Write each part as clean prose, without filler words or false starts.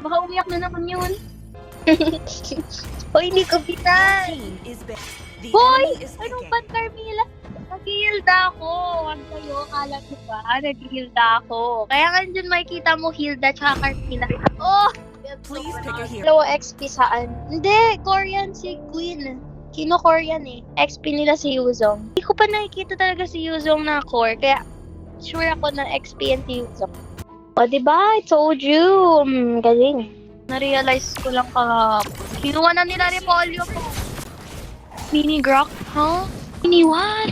Baka umiyak na naman yun. Hoy, hindi ko pinay. Hoy! Anong ban, Carmilla? Nag-hilda ako. Huwag kayo, kala ko ba? Nag-hilda ako. Kaya nga dyan makikita mo Hilda tsaka Carmilla. Oh! Please pick a hero. Dalawa XP saan? Hindi, Korean si Queen. Kino-Korean eh. XP nila si Yuzong. Hindi ko pa nakikita talaga si Yuzong na core. Kaya sure ako na XP yan si Yuzong. O diba? I told you. Galing. Na-realize ko lang kinuha na nila Repolyo ko. Mini Grok, huh? Mini what?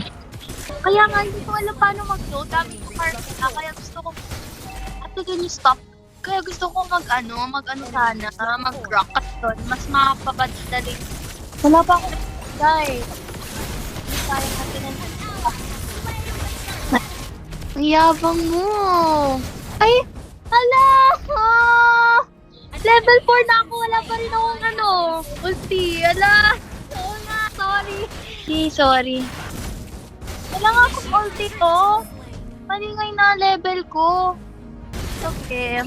Kaya nga, hindi ko alam paano mag-load. Dami ko card na, kaya gusto ko at can you stop? Kaya gusto ko mag-ano sana, mag-rock at doon. Mas makapapadali. Wala pa akong guys. Hindi kaya natin na ang yabang mo. Ay! Hala! Ah! Level 4 na ako. Wala pa rin akong ulti. Hala! Oo nga, sorry. Sorry. Wala nga akong ulti to. Malingay na level ko. Okay.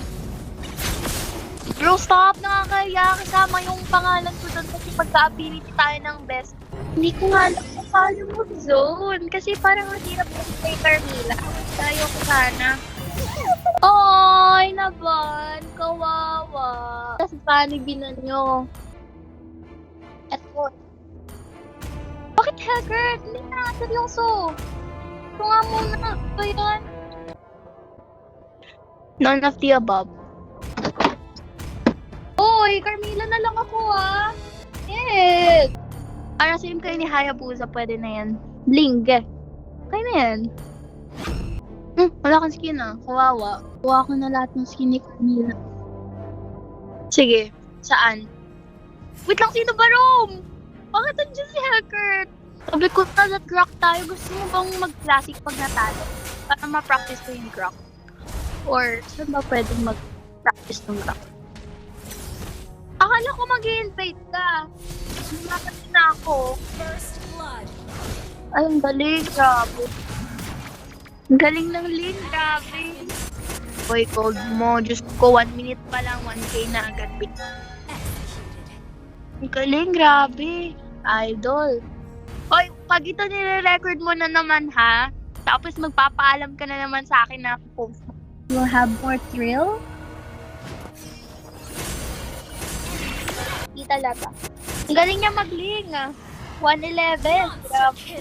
Bro, stop! Nakakaya kasama yung pangalan ko doon kasi pagka-ability tayo ng best. Hindi ko nga alam kung paano mo zone. Kasi parang mahirap kay Carmilla. Tayo ko sana. Ay, naban! Kawawa! Kasi paano binan nyo? Eto. Bakit Hagrid? Hindi na, seryoso. Ito nga muna. Ito yan. None of the above. Oy, Carmilla na lang ako Yes! Para same kayo ni Hayabusa, pwede na yan. Bling. Kaya na yan. Wala kang skin kawawa. Kuha ko na lahat ng skin ni Carmilla. Sige, saan? Wait lang, sino ba Rome? Bakit nandiyan si Hagrid? Sabi ko na Grok tayo. Gusto mo bang mag-classic pag natalo? Para ma-practice ko yung Grok. Or saan ba pwedeng mag-practice ng Grok? Akala ko mag-i-invade ka. Nakapit na ako. Ay, ang galing. Grabe. Ang galing ng Lin. Grabe. Boy, cold mo. Just ko 1 minute pa lang. 1K na agad. Ang galing. Grabe. Idol. Hoy, pag ito nire-record mo na naman ha, tapos magpapaalam ka na naman sa akin na post mo. You'll have more thrill? Hindi talaga. Ang galing niya mag-ling 111. Grabe.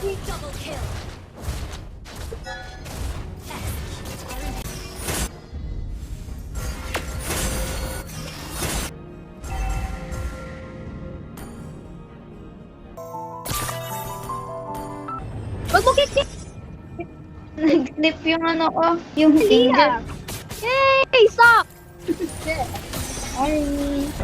Wag mo kick. Nag-dip yung yung finger. Yay! Stop!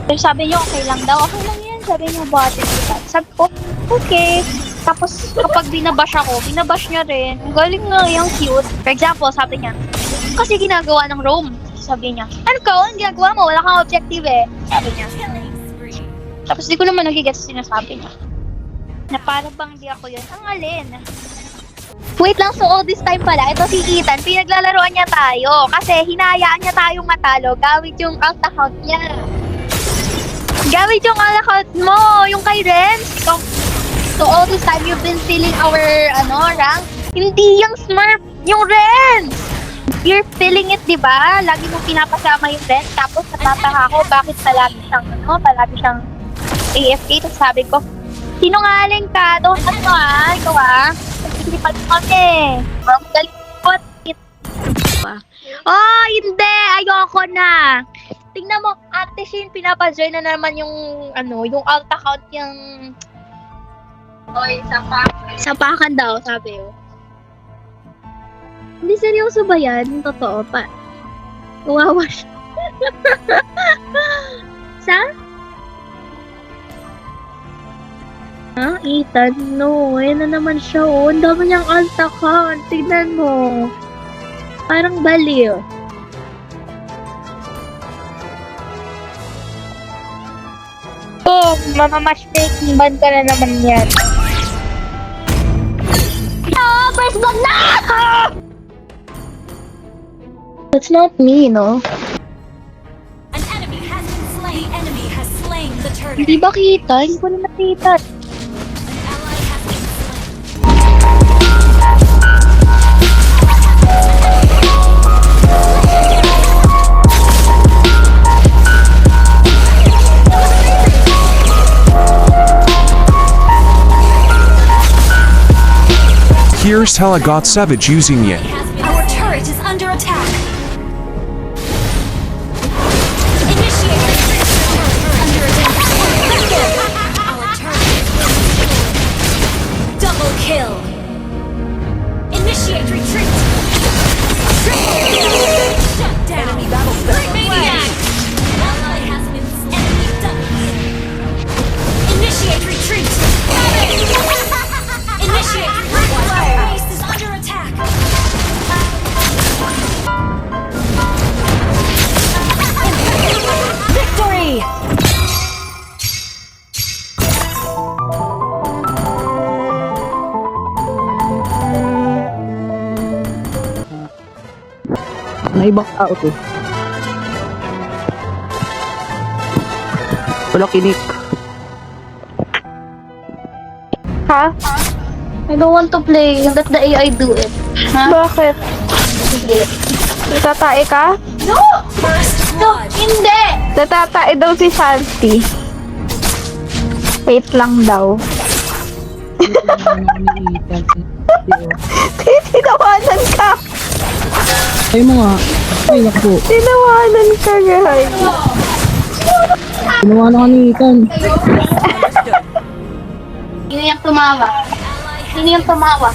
Pero sabi niyo, okay lang daw. Okay lang yan. Sabi niyo, button. Sabi ko, okay. Tapos, kapag binabash ako, binabash niya rin. Ang galing nga yung cute. For example, sabi niya, kasi ginagawa ng Rome. Sabi niya, ano ka? Ang ginagawa mo? Wala kang objective Sabi niya. Tapos, di ko naman nagigets sinasabi niya. Na para bang di ako yun. Ang alin. Wait lang, so all this time pala, ito si Ethan, pinaglalaroan niya tayo. Kasi hinahayaan niya tayong matalo gamit yung alt account niya. Gamit yung alt account mo, yung kay Renz. So all this time, you've been stealing our, rank. Hindi yung Smurf, yung Renz! You're feeling it, di ba? Lagi mo pinapasama yung Renz. Tapos natataka ako, bakit palagi siyang AFK. Tapos sabi ko, sinungaling ka, don't ikaw Pag kami. Ang galing ko. Oh, hindi. Ayoko na. Tingnan mo, Ate Shin, pinapajoin na naman yung, yung alt account yung... Oy, sapakan. Sapakan daw, sabi ko. Hindi, seryoso ba yan? Totoo pa. Kawawa siya. Sa? Ethan, no. Ayan na naman siya, Ang dami niyang alt account. Tignan mo. Parang baliw. Oh, mama-matchmaking ban ka na naman yan. First blood na! That's not me, no? An enemy has been slain. The enemy has slain the turret. Hindi ba kita? Hindi ko na nakita. An ally has been slain. Here's Telegot Savage using it. Our turret is under attack. Initiate retreat. Under attack. Our turret is winning. Double kill. Initiate retreat. Triple kill. Shut down. Enemy battle maniac. Ally has been slain. Enemy double kill. Initiate retreat. Initiate retreat. Our base is under attack. Victory! May ibang tao to. Wala kinik. Ha? I don't want to play. Let the AI do it. Ha? Bakit? Sige. Natatae ka? No! First blood. Hindi! Natatae daw si Santi. Wait lang daw. Tinawanan ka! Ay mga. Ay naku. Tinawanan ka, guys. Ginawa na ka ni Ethan. Sino yung tumawa? Sino yung tumawa?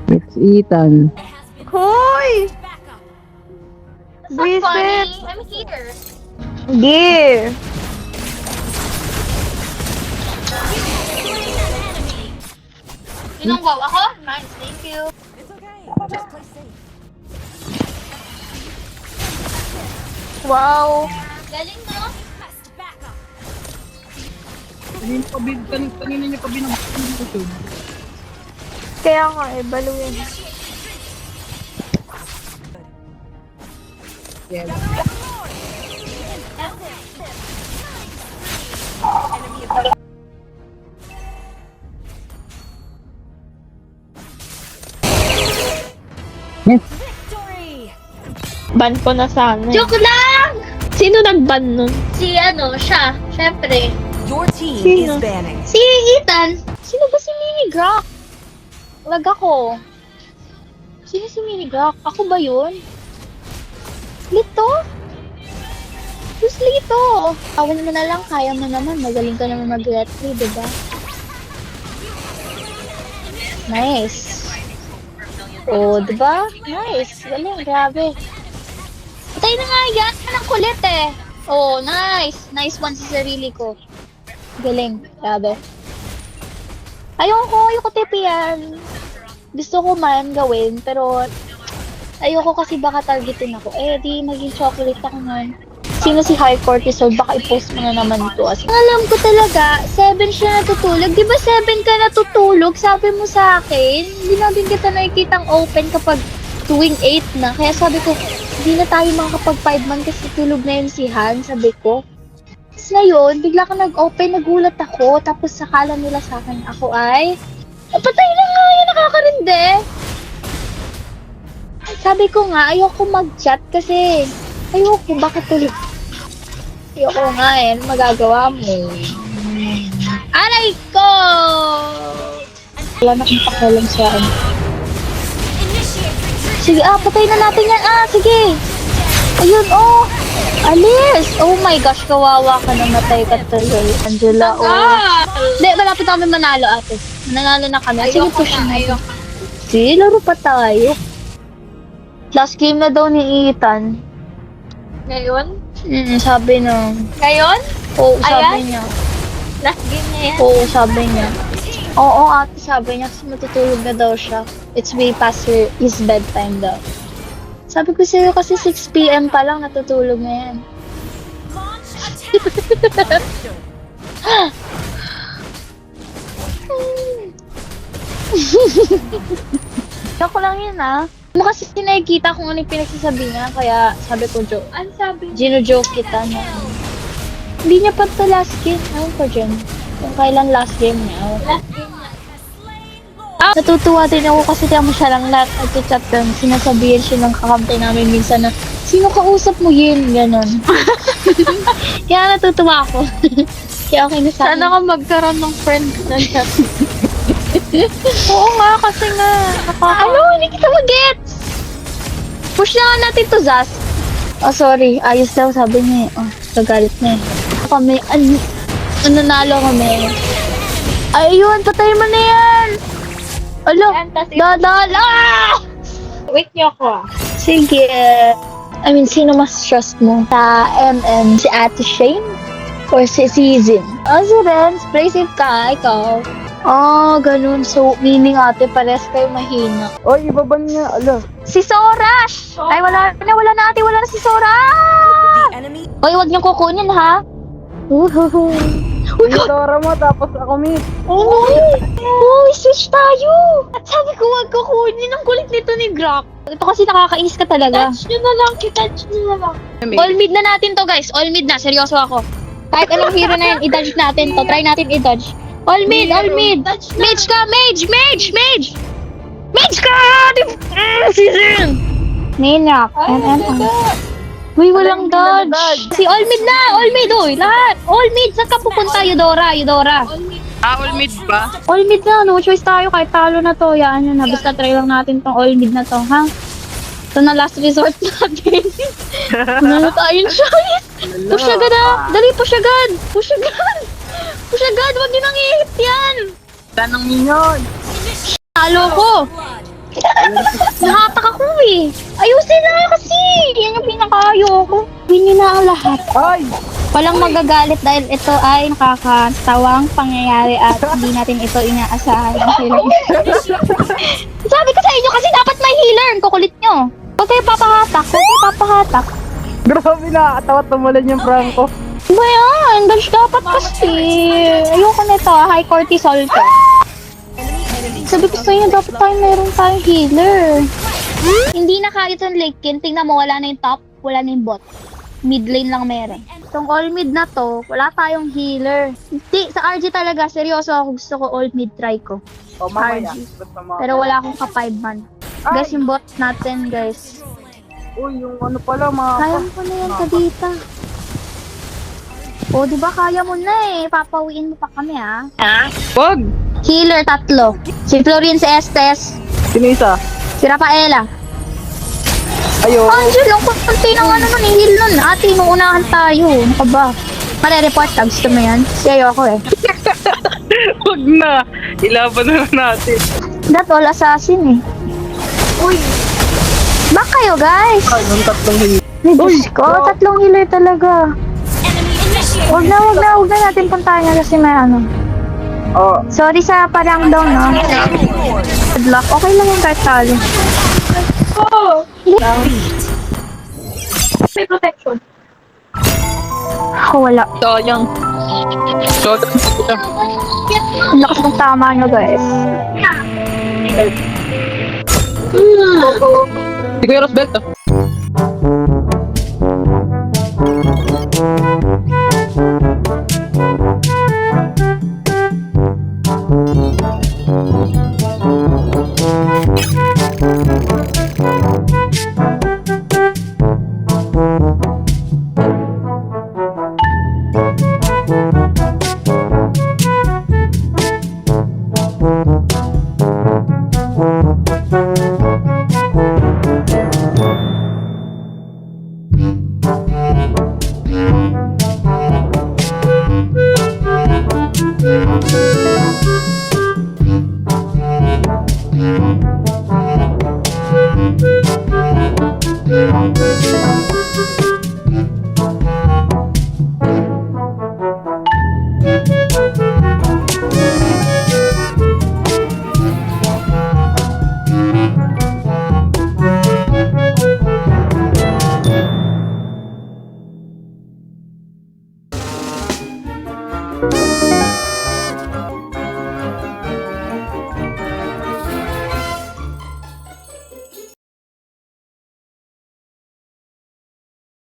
It's Ethan. Hoy! That's not Visit. funny. I'm here. Give! Sinong wow? Ako? Nice, thank you. Wow! Galing mo? Kanina niya pa binabaksan ko. Kaya nga eh, baluin. Victory! Ban ko na sana. Joke lang! Sino nag-ban nun? Si siya. Syempre. Your team Sino? is banning. Si Ethan. Sino ba si Mini Grock? Lag ako. Sino si Mini Grock? Ako ba yun? Lito? Who's Lito? Awan mo na lang, kaya mo naman. Magaling ka naman mag-retry, diba? Nice. Oh, diba? Nice. Galing, grabe. Patay na nga yan. Ang kulit eh. Oh, nice. Nice one sa sarili ko. Galing. Grabe. Ayoko tipian. Gusto ko man gawin, pero ayoko kasi baka targetin ako. Eh, di maging chocolate ako nun. Sino si High Cortisol? Baka i-post mo na naman ito. Alam ko talaga, 7 siya natutulog. Di ba 7 ka natutulog? Sabi mo sa akin, hindi natin kita nakikitang open kapag tuwing 8 na. Kaya sabi ko, hindi na tayo makakapag 5 man kasi tulog na yun si Han, sabi ko. Tapos ngayon, bigla ka nag-open, nagulat ako. Tapos sakala nila sa akin, ako ay, patay na nga yun, nakakarinde. Sabi ko nga, ayoko mag-chat kasi ayoko, baka tulog. Ayoko nga eh, ano magagawa mo? Aray ko! Wala na akong pakialam sa ano. Sige, patay na natin yan. Sige. Ayun, alis. Oh my gosh, kawawa ka, namatay ka tuloy. Angela, Hindi, malapit na kami manalo, ate. Nanalo na kami. Sige, push na. Sige, laro pa tayo. Last game na daw ni Ethan. Ngayon? Sabi na. Ngayon? Oo, sabi niya. Last game na yan? Oo, sabi niya. Oo, ate, sabi niya kasi matutulog na daw siya. It's way past his bedtime daw. Sabi ko sa'yo kasi 6 PM pa lang natutulog na yan. Launch attack! Ako lang yun Mo kasi nakikita kung ano yung pinagsasabi niya, kaya sabi ko joke. Ano sabi? Gino-joke kita na. Hindi niya pa ito last game. Ewan ko dyan. Kung kailan last game niya. Natutuwa din ako kasi tiyamo siya lang lahat nag-chat doon. Sinasabihin siya ng kakampi namin minsan na, sino kausap mo yun? Ganon. Kaya natutuwa ako. Kaya okay na sa akin. Sana ka magkaroon ng friend na lang. Oo nga, kasi nga. Ano? Hindi kita mag-gets! Push na nga natin to, Zaz. Oh, sorry. Ayos daw, sabi niya. Oh, nagalit na eh. Kami, nanalo kami. Ayun, patay mo na yan! Alo, dadala! Wait niyo ako. Sige. I mean, sino mas trust mo? Sa MM, si Ate Shane? Or si Season? Oh, si Renz, play safe ka, ikaw. Oh, ganun. So, meaning ate, pares kayo mahina. Oy, ibaban niya. Ala. Si Sora! Ay, wala na ate, wala na si Sora! Enemy Oy, wag niyong kukunin, ha? Uhuhu. Uy, God! Dora mo, tapos ako miss. Uy, switch tayo! At sabi ko, wag kukunin. Ang kulit nito ni Brock. Ito kasi nakakainis ka talaga. Touch nyo na lang, touch nyo na lang. All mid na natin to, guys. All mid na. Seryoso ako. Kahit anong hero na yan, i-dodge natin to. Try natin i-dodge. All mid, all mid. Mage ka, mage, mage, mage! Mage ka! Season! Maniac. Uy, walang dodge. Si all mid na, all mid, oy. Lahat. All mid. Saan ka pupunta, Eudora? All mid ba? All mid na, no choice tayo. Kahit talo na to, yaan yun na. Basta try lang natin tong all mid na to, ha? Ito na last resort natin. Wala na tayong choice. Push agad ah. Dali, push agad. Push agad. Push agad. Huwag din nang i-hit yan. Tanong minyon. Talo ko. Nakatak ako eh. Ayusin na kasi. Yan yung pinakayo ko. Win nyo na ang lahat. Ay! Walang magagalit dahil ito ay nakakatawang pangyayari at hindi natin ito inaasahan. Sabi ko sa inyo kasi dapat may healer. Ang kukulit nyo. Huwag kayo papahatak. Grabe na, katawa tumulan yung Franco. Ba yan? Dodge dapat kasi. Ayoko nito, high cortisol to. Sabi ko sa inyo, dapat meron tayong healer. Hindi na kaya itong late game. Tingnan mo, wala na yung top, wala na yung bot. Mid lane lang meron. Itong all mid na to, wala tayong healer. Hindi, sa RG talaga, seryoso ako. Gusto ko all mid try ko. O, mamaya. RG. Basta mga... Pero wala akong ka-5 man. Guys, yung bot natin, guys. Uy, yung ano pala, mga... Kaya mo na yan, Kadita. O, di ba kaya mo na eh. Papawiin mo pa kami, ha? Wag! Healer, 3. Si Florin, si Estes. Sino isa? Si Rafaela. Ayo. Angel, ang kunti ng ano nun, heal nun. Ate, uunahan tayo. Ano ka ba? Pare-report ka, gusto mo yan? Kasi ayoko eh. Wag na. Ilaban na lang natin. That all assassin eh. Uy. Back kayo, guys. Ay, yung tatlong hili. Ay, Diyos ko, 3 healer talaga. enemy initiated. Huwag na natin puntahan na kasi may ano. Oh, Sorry sa parang down, no? Good luck. Okay lang yung kahit talo. May protection. Ako wala. sayang. So, Ang lakas ng tama nyo, guys. si Kuya Rosbel to.